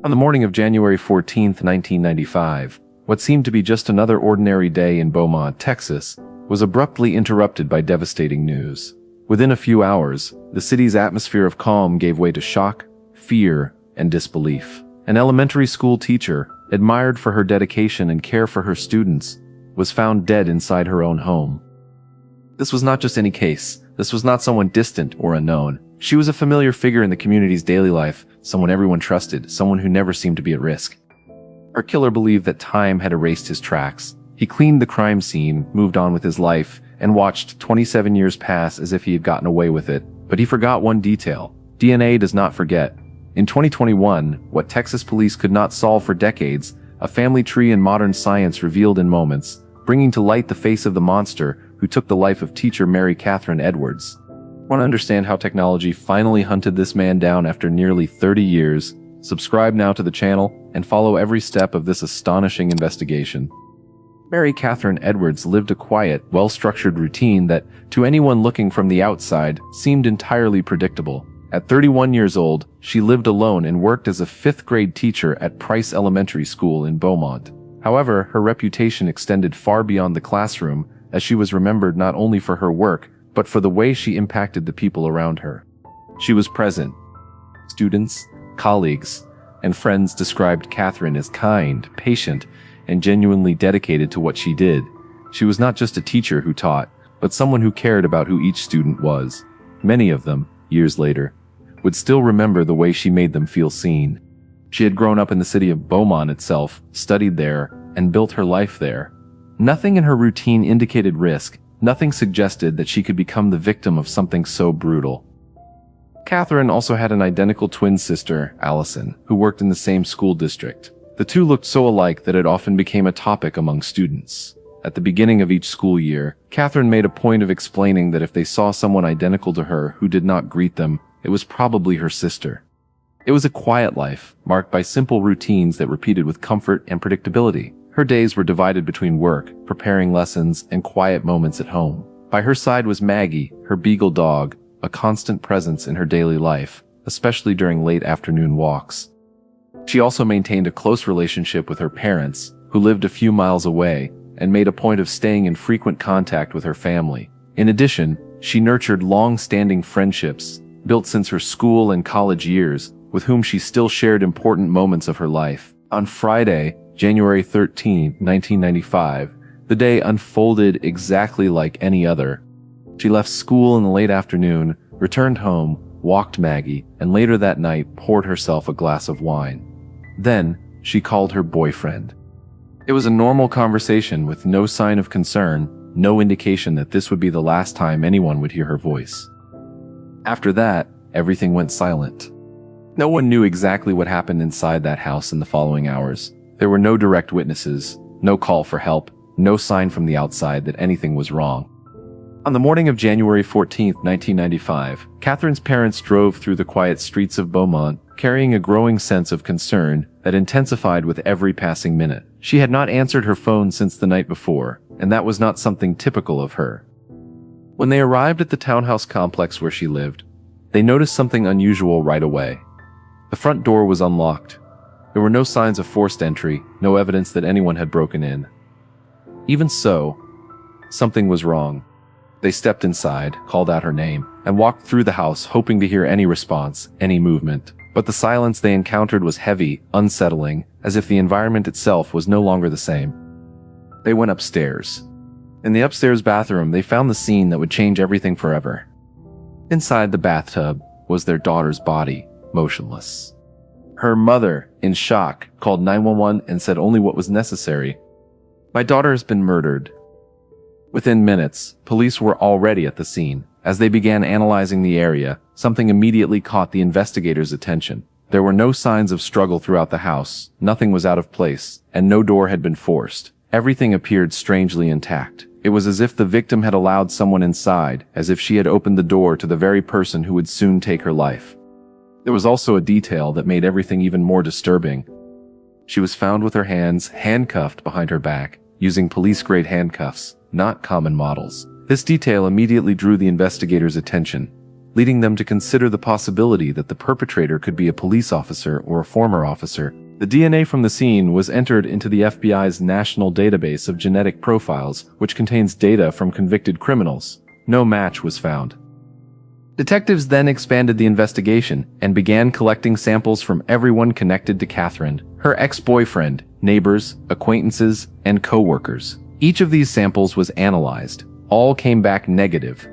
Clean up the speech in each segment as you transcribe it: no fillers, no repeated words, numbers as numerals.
On the morning of January 14th, 1995, what seemed to be just another ordinary day in Beaumont, Texas, was abruptly interrupted by devastating news. Within a few hours, the city's atmosphere of calm gave way to shock, fear, and disbelief. An elementary school teacher, admired for her dedication and care for her students, was found dead inside her own home. This was not just any case. This was not someone distant or unknown. She was a familiar figure in the community's daily life, someone everyone trusted, someone who never seemed to be at risk. Our killer believed that time had erased his tracks. He cleaned the crime scene, moved on with his life, and watched 27 years pass as if he had gotten away with it. But he forgot one detail. DNA does not forget. In 2021, what Texas police could not solve for decades, a family tree in modern science revealed in moments, bringing to light the face of the monster who took the life of teacher Mary Catherine Edwards. Want to understand how technology finally hunted this man down after nearly 30 years? Subscribe now to the channel and follow every step of this astonishing investigation. Mary Catherine Edwards lived a quiet, well-structured routine that, to anyone looking from the outside, seemed entirely predictable. At 31 years old, she lived alone and worked as a fifth-grade teacher at Price Elementary School in Beaumont. However, her reputation extended far beyond the classroom, as she was remembered not only for her work, but for the way she impacted the people around her. She was present. Students, colleagues, and friends described Catherine as kind, patient, and genuinely dedicated to what she did. She was not just a teacher who taught, but someone who cared about who each student was. Many of them, years later, would still remember the way she made them feel seen. She had grown up in the city of Beaumont itself, studied there, and built her life there. Nothing in her routine indicated risk. Nothing suggested that she could become the victim of something so brutal. Catherine also had an identical twin sister, Allison, who worked in the same school district. The two looked so alike that it often became a topic among students. At the beginning of each school year, Catherine made a point of explaining that if they saw someone identical to her who did not greet them, it was probably her sister. It was a quiet life, marked by simple routines that repeated with comfort and predictability. Her days were divided between work, preparing lessons, and quiet moments at home. By her side was Maggie, her beagle dog, a constant presence in her daily life, especially during late afternoon walks. She also maintained a close relationship with her parents, who lived a few miles away, and made a point of staying in frequent contact with her family. In addition, she nurtured long-standing friendships, built since her school and college years, with whom she still shared important moments of her life. On Friday, January 13, 1995, the day unfolded exactly like any other. She left school in the late afternoon, returned home, walked Maggie, and later that night poured herself a glass of wine. Then, she called her boyfriend. It was a normal conversation with no sign of concern, no indication that this would be the last time anyone would hear her voice. After that, everything went silent. No one knew exactly what happened inside that house in the following hours. There were no direct witnesses, no call for help, no sign from the outside that anything was wrong. On the morning of January 14, 1995, Catherine's parents drove through the quiet streets of Beaumont, carrying a growing sense of concern that intensified with every passing minute. She had not answered her phone since the night before, and that was not something typical of her. When they arrived at the townhouse complex where she lived, they noticed something unusual right away. The front door was unlocked. There were no signs of forced entry, no evidence that anyone had broken in. Even so, something was wrong. They stepped inside, called out her name, and walked through the house hoping to hear any response, any movement. But the silence they encountered was heavy, unsettling, as if the environment itself was no longer the same. They went upstairs. In the upstairs bathroom, they found the scene that would change everything forever. Inside the bathtub was their daughter's body, motionless. Her mother, in shock, called 911 and said only what was necessary. "My daughter has been murdered." Within minutes, police were already at the scene. As they began analyzing the area, something immediately caught the investigators' attention. There were no signs of struggle throughout the house, nothing was out of place, and no door had been forced. Everything appeared strangely intact. It was as if the victim had allowed someone inside, as if she had opened the door to the very person who would soon take her life. There was also a detail that made everything even more disturbing. She was found with her hands handcuffed behind her back, using police-grade handcuffs, not common models. This detail immediately drew the investigators' attention. leading them to consider the possibility that the perpetrator could be a police officer or a former officer. The DNA from the scene was entered into the FBI's national database of genetic profiles, which contains data from convicted criminals. No match was found. Detectives then expanded the investigation and began collecting samples from everyone connected to Catherine, her ex-boyfriend, neighbors, acquaintances, and co-workers. Each of these samples was analyzed. All came back negative.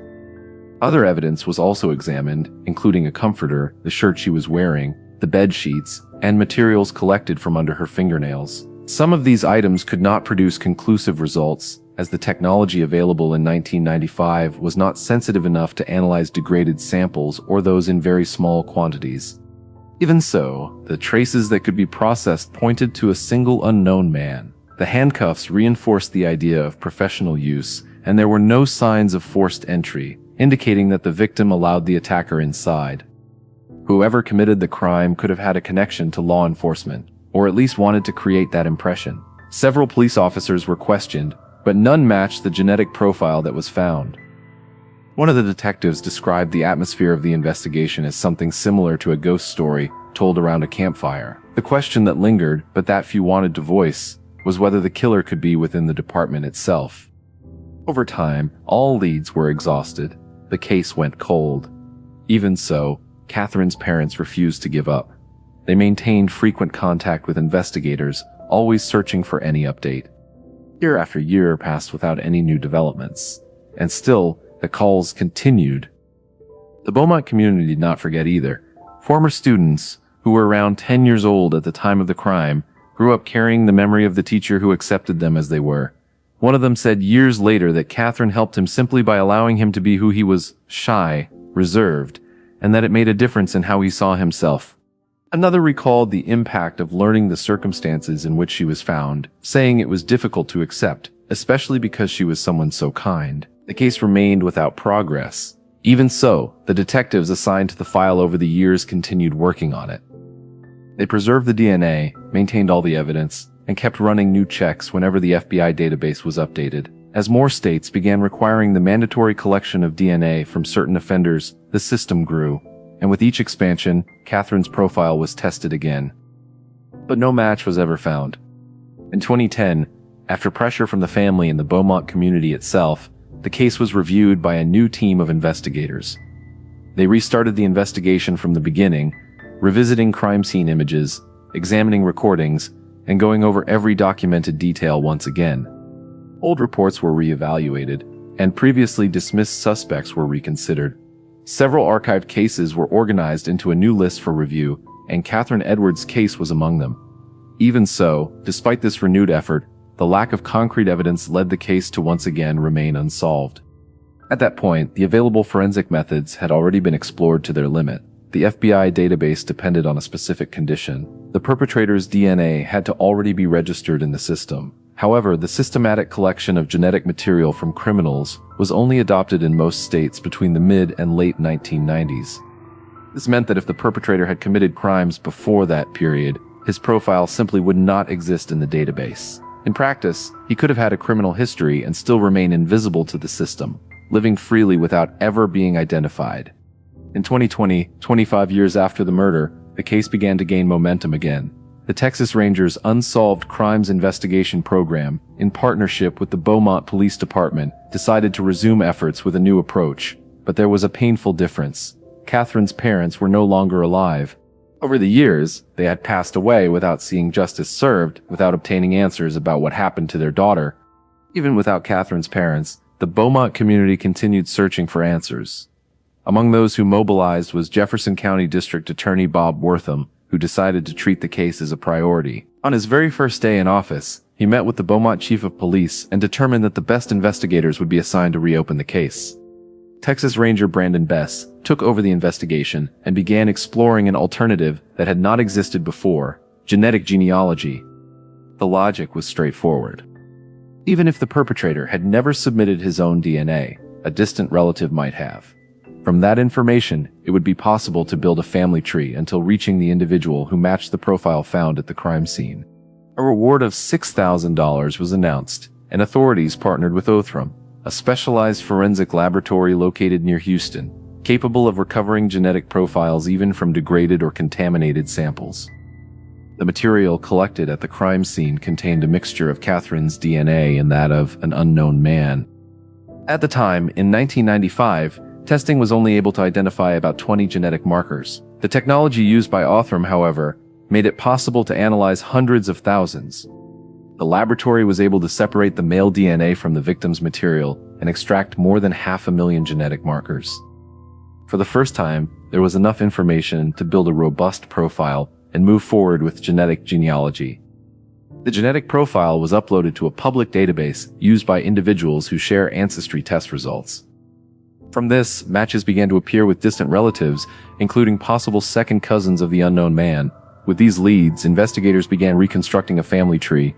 Other evidence was also examined, including a comforter, the shirt she was wearing, the bed sheets, and materials collected from under her fingernails. Some of these items could not produce conclusive results, as the technology available in 1995 was not sensitive enough to analyze degraded samples or those in very small quantities. Even so, the traces that could be processed pointed to a single unknown man. The handcuffs reinforced the idea of professional use, and there were no signs of forced entry, indicating that the victim allowed the attacker inside. Whoever committed the crime could have had a connection to law enforcement, or at least wanted to create that impression. Several police officers were questioned, but none matched the genetic profile that was found. One of the detectives described the atmosphere of the investigation as something similar to a ghost story told around a campfire. The question that lingered, but that few wanted to voice, was whether the killer could be within the department itself. Over time, all leads were exhausted. The case went cold. Even so, Catherine's parents refused to give up. They maintained frequent contact with investigators, always searching for any update. Year after year passed without any new developments, and still, the calls continued. The Beaumont community did not forget either. Former students, who were around 10 years old at the time of the crime, grew up carrying the memory of the teacher who accepted them as they were. One of them said years later that Catherine helped him simply by allowing him to be who he was: shy, reserved, and that it made a difference in how he saw himself. Another recalled the impact of learning the circumstances in which she was found, saying it was difficult to accept, especially because she was someone so kind. The case remained without progress. Even so, the detectives assigned to the file over the years continued working on it. They preserved the DNA, maintained all the evidence, and kept running new checks whenever the FBI database was updated. As more states began requiring the mandatory collection of DNA from certain offenders, the system grew, and with each expansion, Catherine's profile was tested again. But no match was ever found. In 2010, after pressure from the family and the Beaumont community itself, the case was reviewed by a new team of investigators. They restarted the investigation from the beginning, revisiting crime scene images, examining recordings, and going over every documented detail once again. Old reports were reevaluated, and previously dismissed suspects were reconsidered. Several archived cases were organized into a new list for review, and Catherine Edwards' case was among them. Even so, despite this renewed effort, the lack of concrete evidence led the case to once again remain unsolved. At that point, the available forensic methods had already been explored to their limit. The FBI database depended on a specific condition. The perpetrator's DNA had to already be registered in the system. However, the systematic collection of genetic material from criminals was only adopted in most states between the mid and late 1990s. This meant that if the perpetrator had committed crimes before that period, his profile simply would not exist in the database. In practice, he could have had a criminal history and still remain invisible to the system, living freely without ever being identified. In 2020, 25 years after the murder, the case began to gain momentum again. The Texas Rangers Unsolved Crimes Investigation Program, in partnership with the Beaumont Police Department, decided to resume efforts with a new approach. But there was a painful difference. Catherine's parents were no longer alive. Over the years, they had passed away without seeing justice served, without obtaining answers about what happened to their daughter. Even without Catherine's parents, the Beaumont community continued searching for answers. Among those who mobilized was Jefferson County District Attorney Bob Wortham, who decided to treat the case as a priority. On his very first day in office, he met with the Beaumont Chief of Police and determined that the best investigators would be assigned to reopen the case. Texas Ranger Brandon Bess took over the investigation and began exploring an alternative that had not existed before: genetic genealogy. The logic was straightforward. Even if the perpetrator had never submitted his own DNA, a distant relative might have. From that information, it would be possible to build a family tree until reaching the individual who matched the profile found at the crime scene. A reward of $6,000 was announced, and authorities partnered with Othram, a specialized forensic laboratory located near Houston. capable of recovering genetic profiles even from degraded or contaminated samples. The material collected at the crime scene contained a mixture of Catherine's DNA and that of an unknown man. At the time, in 1995, testing was only able to identify about 20 genetic markers. The technology used by Othram, however, made it possible to analyze hundreds of thousands. The laboratory was able to separate the male DNA from the victim's material and extract more than 500,000 genetic markers. For the first time, there was enough information to build a robust profile and move forward with genetic genealogy. The genetic profile was uploaded to a public database used by individuals who share ancestry test results. From this, matches began to appear with distant relatives, including possible second cousins of the unknown man. With these leads, investigators began reconstructing a family tree.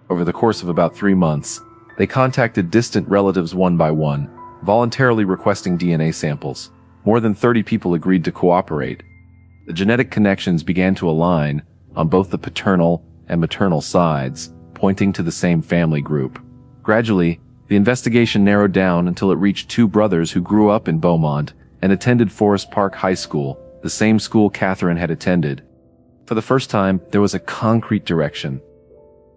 Over the course of about 3 months, they contacted distant relatives one by one, voluntarily requesting DNA samples. More than 30 people agreed to cooperate. The genetic connections began to align on both the paternal and maternal sides, pointing to the same family group. Gradually, the investigation narrowed down until it reached 2 brothers who grew up in Beaumont and attended Forest Park High School, the same school Catherine had attended. For the first time, there was a concrete direction.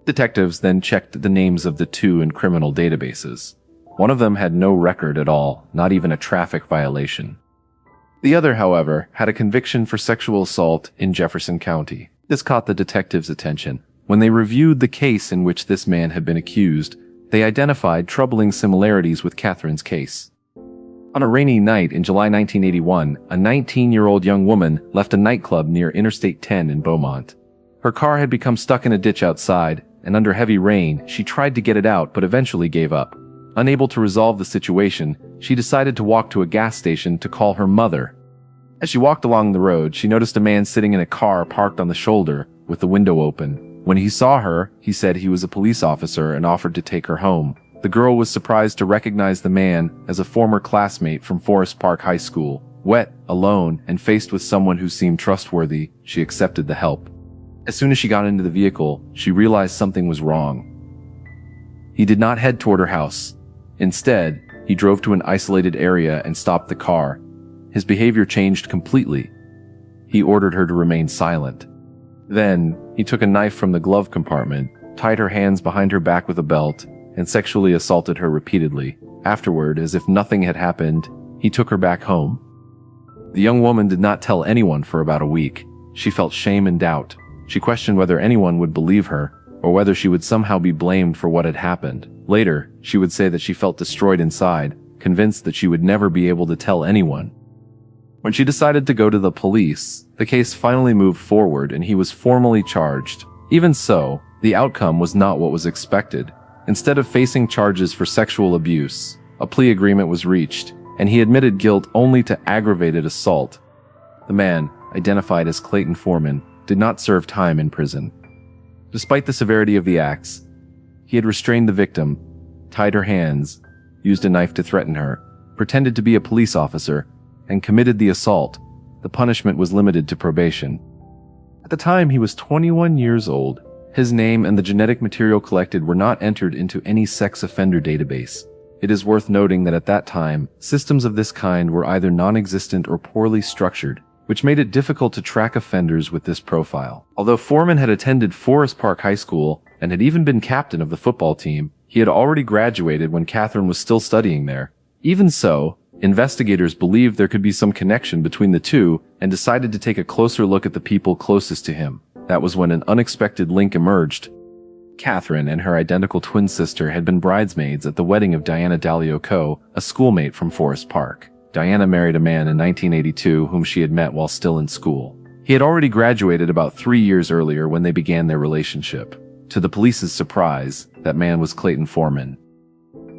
Detectives then checked the names of the 2 in criminal databases. One of them had no record at all, not even a traffic violation. The other, however, had a conviction for sexual assault in Jefferson County. This caught the detectives' attention. When they reviewed the case in which this man had been accused, they identified troubling similarities with Catherine's case. On a rainy night in July 1981, a 19-year-old young woman left a nightclub near Interstate 10 in Beaumont. Her car had become stuck in a ditch outside, and under heavy rain, she tried to get it out but eventually gave up. Unable to resolve the situation, she decided to walk to a gas station to call her mother. As she walked along the road, she noticed a man sitting in a car parked on the shoulder with the window open. When he saw her, he said he was a police officer and offered to take her home. The girl was surprised to recognize the man as a former classmate from Forest Park High School. Wet, alone, and faced with someone who seemed trustworthy, she accepted the help. As soon as she got into the vehicle, she realized something was wrong. He did not head toward her house. Instead, he drove to an isolated area and stopped the car. His behavior changed completely. He ordered her to remain silent. Then, he took a knife from the glove compartment, tied her hands behind her back with a belt, and sexually assaulted her repeatedly. Afterward, as if nothing had happened, he took her back home. The young woman did not tell anyone for about a week. She felt shame and doubt. She questioned whether anyone would believe her, or whether she would somehow be blamed for what had happened. Later, she would say that she felt destroyed inside, convinced that she would never be able to tell anyone. When she decided to go to the police, the case finally moved forward and he was formally charged. Even so, the outcome was not what was expected. Instead of facing charges for sexual abuse, a plea agreement was reached, and he admitted guilt only to aggravated assault. The man, identified as Clayton Foreman, did not serve time in prison. Despite the severity of the acts, he had restrained the victim, tied her hands, used a knife to threaten her, pretended to be a police officer, and committed the assault. The punishment was limited to probation. At the time, he was 21 years old. His name and the genetic material collected were not entered into any sex offender database. It is worth noting that at that time, systems of this kind were either non-existent or poorly structured, which made it difficult to track offenders with this profile. Although Foreman had attended Forest Park High School and had even been captain of the football team, he had already graduated when Catherine was still studying there. Even so, investigators believed there could be some connection between the two and decided to take a closer look at the people closest to him. That was when an unexpected link emerged. Catherine and her identical twin sister had been bridesmaids at the wedding of Diana Dalio Coe, a schoolmate from Forest Park. Diana married a man in 1982 whom she had met while still in school. He had already graduated about 3 years earlier when they began their relationship. To the police's surprise, that man was Clayton Foreman.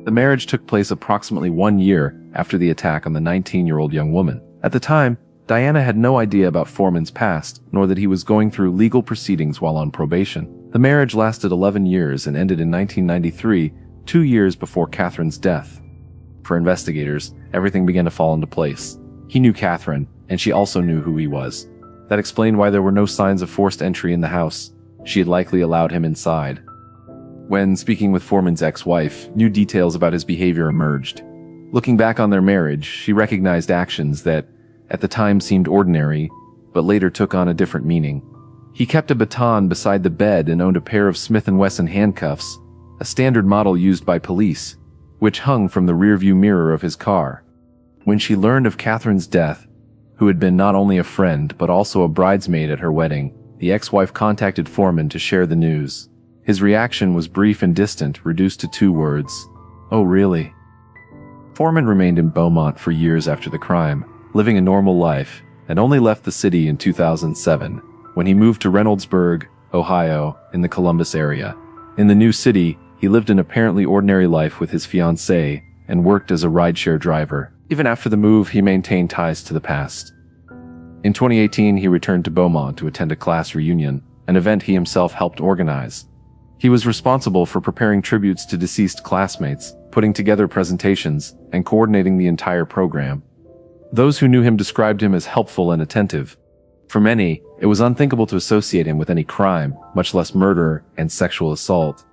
The marriage took place approximately 1 year after the attack on the 19-year-old young woman. At the time, Diana had no idea about Foreman's past, nor that he was going through legal proceedings while on probation. The marriage lasted 11 years and ended in 1993, 2 years before Catherine's death. For investigators, everything began to fall into place. He knew Catherine, and she also knew who he was. That explained why there were no signs of forced entry in the house. She had likely allowed him inside. When speaking with Foreman's ex-wife, new details about his behavior emerged. Looking back on their marriage, she recognized actions that, at the time, seemed ordinary, but later took on a different meaning. He kept a baton beside the bed and owned a pair of Smith & Wesson handcuffs, a standard model used by police, which hung from the rearview mirror of his car. When she learned of Catherine's death, who had been not only a friend but also a bridesmaid at her wedding, the ex-wife contacted Foreman to share the news. His reaction was brief and distant, reduced to 2 words: "Oh, really?" Foreman remained in Beaumont for years after the crime, living a normal life, and only left the city in 2007, when he moved to Reynoldsburg, Ohio, in the Columbus area. In the new city, he lived an apparently ordinary life with his fiancée and worked as a rideshare driver. Even after the move, he maintained ties to the past. In 2018, he returned to Beaumont to attend a class reunion, an event he himself helped organize. He was responsible for preparing tributes to deceased classmates, putting together presentations, and coordinating the entire program. Those who knew him described him as helpful and attentive. For many, it was unthinkable to associate him with any crime, much less murder and sexual assault.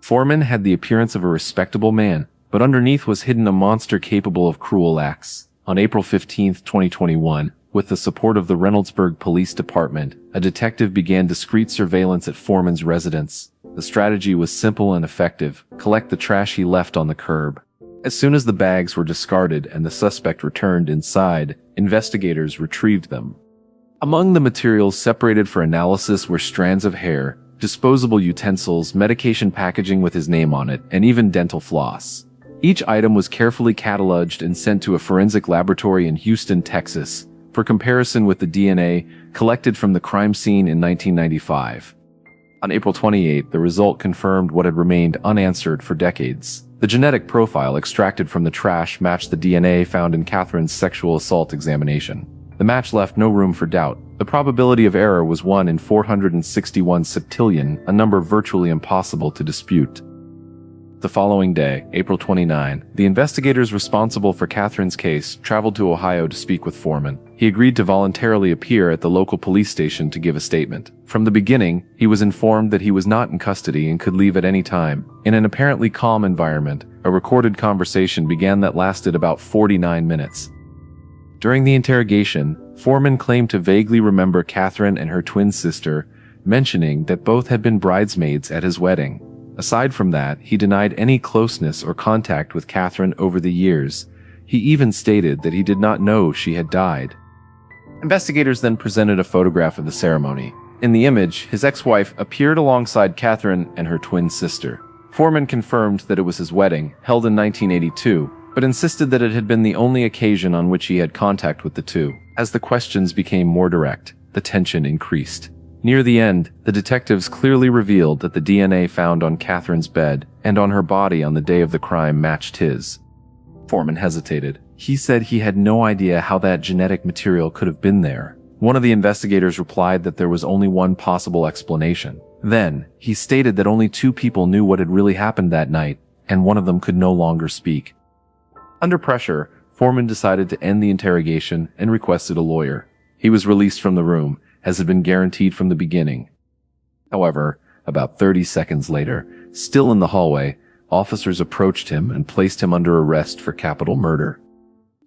Foreman had the appearance of a respectable man, but underneath was hidden a monster capable of cruel acts. On April 15, 2021, with the support of the Reynoldsburg Police Department, a detective began discreet surveillance at Foreman's residence. The strategy was simple and effective: collect the trash he left on the curb. As soon as the bags were discarded and the suspect returned inside, investigators retrieved them. Among the materials separated for analysis were strands of hair, disposable utensils, medication packaging with his name on it, and even dental floss. Each item was carefully cataloged and sent to a forensic laboratory in Houston, Texas, for comparison with the DNA collected from the crime scene in 1995. On April 28, the result confirmed what had remained unanswered for decades. The genetic profile extracted from the trash matched the DNA found in Catherine's sexual assault examination. The match left no room for doubt. The probability of error was 1 in 461 septillion, a number virtually impossible to dispute. The following day, April 29, the investigators responsible for Catherine's case traveled to Ohio to speak with Foreman. He agreed to voluntarily appear at the local police station to give a statement. From the beginning, he was informed that he was not in custody and could leave at any time. In an apparently calm environment, a recorded conversation began that lasted about 49 minutes. During the interrogation, Foreman claimed to vaguely remember Catherine and her twin sister, mentioning that both had been bridesmaids at his wedding. Aside from that, he denied any closeness or contact with Catherine over the years. He even stated that he did not know she had died. Investigators then presented a photograph of the ceremony. In the image, his ex-wife appeared alongside Catherine and her twin sister. Foreman confirmed that it was his wedding, held in 1982, but insisted that it had been the only occasion on which he had contact with the two. As the questions became more direct, the tension increased. Near the end, the detectives clearly revealed that the DNA found on Catherine's bed and on her body on the day of the crime matched his. Foreman hesitated. He said he had no idea how that genetic material could have been there. One of the investigators replied that there was only one possible explanation. Then, he stated that only 2 people knew what had really happened that night, and one of them could no longer speak. Under pressure, Foreman decided to end the interrogation and requested a lawyer. He was released from the room, as had been guaranteed from the beginning. However, about 30 seconds later, still in the hallway, officers approached him and placed him under arrest for capital murder.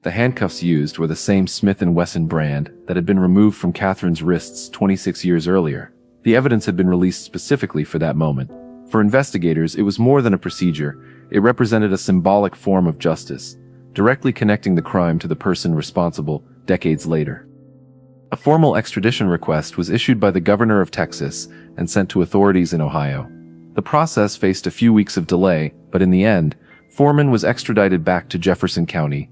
The handcuffs used were the same Smith & Wesson brand that had been removed from Catherine's wrists 26 years earlier. The evidence had been released specifically for that moment. For investigators, it was more than a procedure. It represented a symbolic form of justice, directly connecting the crime to the person responsible decades later. A formal extradition request was issued by the governor of Texas and sent to authorities in Ohio. The process faced a few weeks of delay, but in the end, Foreman was extradited back to Jefferson County.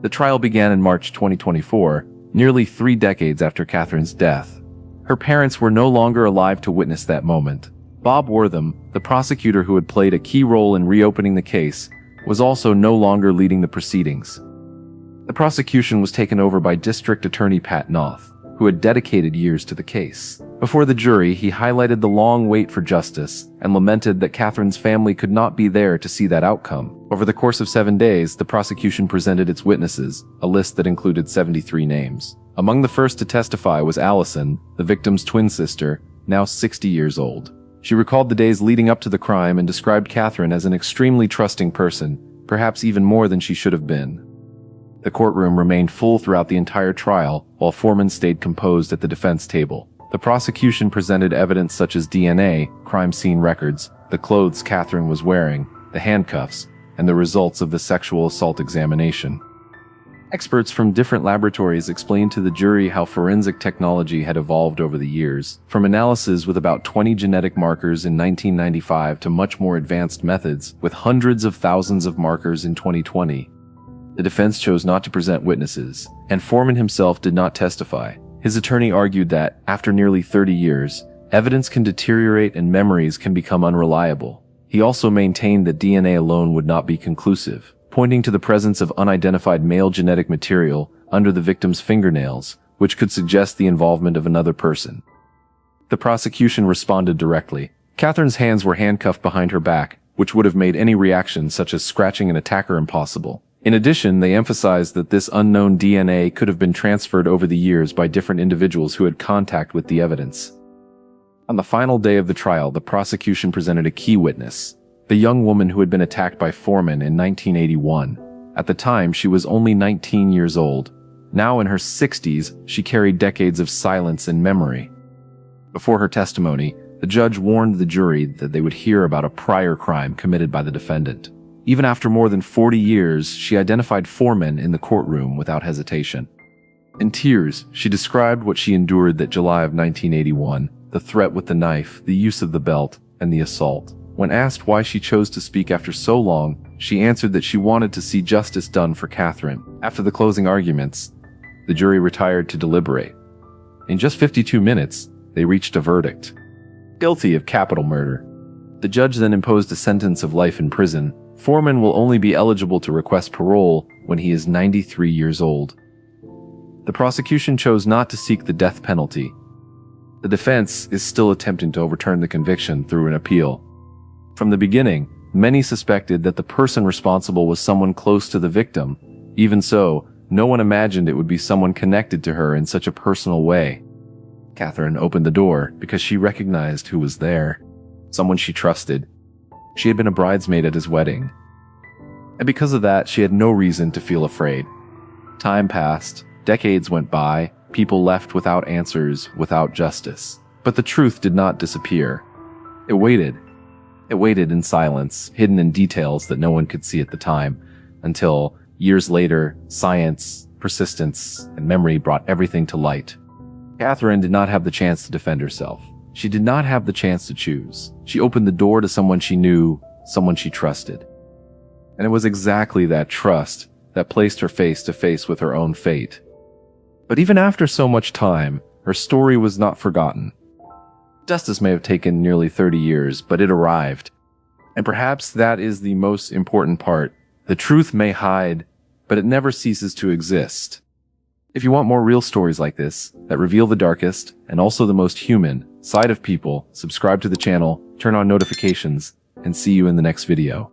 The trial began in March 2024, nearly 3 decades after Catherine's death. Her parents were no longer alive to witness that moment. Bob Wortham, the prosecutor who had played a key role in reopening the case, was also no longer leading the proceedings. The prosecution was taken over by District Attorney Pat Noth, who had dedicated years to the case. Before the jury, he highlighted the long wait for justice and lamented that Catherine's family could not be there to see that outcome. Over the course of 7 days, the prosecution presented its witnesses, a list that included 73 names. Among the first to testify was Allison, the victim's twin sister, now 60 years old. She recalled the days leading up to the crime and described Catherine as an extremely trusting person, perhaps even more than she should have been. The courtroom remained full throughout the entire trial, while Foreman stayed composed at the defense table. The prosecution presented evidence such as DNA, crime scene records, the clothes Catherine was wearing, the handcuffs, and the results of the sexual assault examination. Experts from different laboratories explained to the jury how forensic technology had evolved over the years, from analysis with about 20 genetic markers in 1995 to much more advanced methods with hundreds of thousands of markers in 2020. The defense chose not to present witnesses, and Foreman himself did not testify. His attorney argued that, after nearly 30 years, evidence can deteriorate and memories can become unreliable. He also maintained that DNA alone would not be conclusive, pointing to the presence of unidentified male genetic material under the victim's fingernails, which could suggest the involvement of another person. The prosecution responded directly. Catherine's hands were handcuffed behind her back, which would have made any reaction such as scratching an attacker impossible. In addition, they emphasized that this unknown DNA could have been transferred over the years by different individuals who had contact with the evidence. On the final day of the trial, the prosecution presented a key witness, the young woman who had been attacked by Foreman in 1981. At the time, she was only 19 years old. Now in her 60s, she carried decades of silence and memory. Before her testimony, the judge warned the jury that they would hear about a prior crime committed by the defendant. Even after more than 40 years, she identified Foreman in the courtroom without hesitation. In tears, she described what she endured that July of 1981, the threat with the knife, the use of the belt, and the assault. When asked why she chose to speak after so long, she answered that she wanted to see justice done for Catherine. After the closing arguments, the jury retired to deliberate. In just 52 minutes, they reached a verdict. Guilty of capital murder. The judge then imposed a sentence of life in prison. Foreman will only be eligible to request parole when he is 93 years old. The prosecution chose not to seek the death penalty. The defense is still attempting to overturn the conviction through an appeal. From the beginning, many suspected that the person responsible was someone close to the victim. Even so, no one imagined it would be someone connected to her in such a personal way. Catherine opened the door because she recognized who was there. Someone she trusted. She had been a bridesmaid at his wedding. And because of that, she had no reason to feel afraid. Time passed, decades went by, people left without answers, without justice. But the truth did not disappear. It waited. It waited in silence, hidden in details that no one could see at the time, until, years later, science, persistence, and memory brought everything to light. Catherine did not have the chance to defend herself. She did not have the chance to choose. She opened the door to someone she knew, someone she trusted. And it was exactly that trust that placed her face to face with her own fate. But even after so much time, her story was not forgotten. Justice may have taken nearly 30 years, but it arrived. And perhaps that is the most important part. The truth may hide, but it never ceases to exist. If you want more real stories like this, that reveal the darkest, and also the most human, side of people, subscribe to the channel, turn on notifications, and see you in the next video.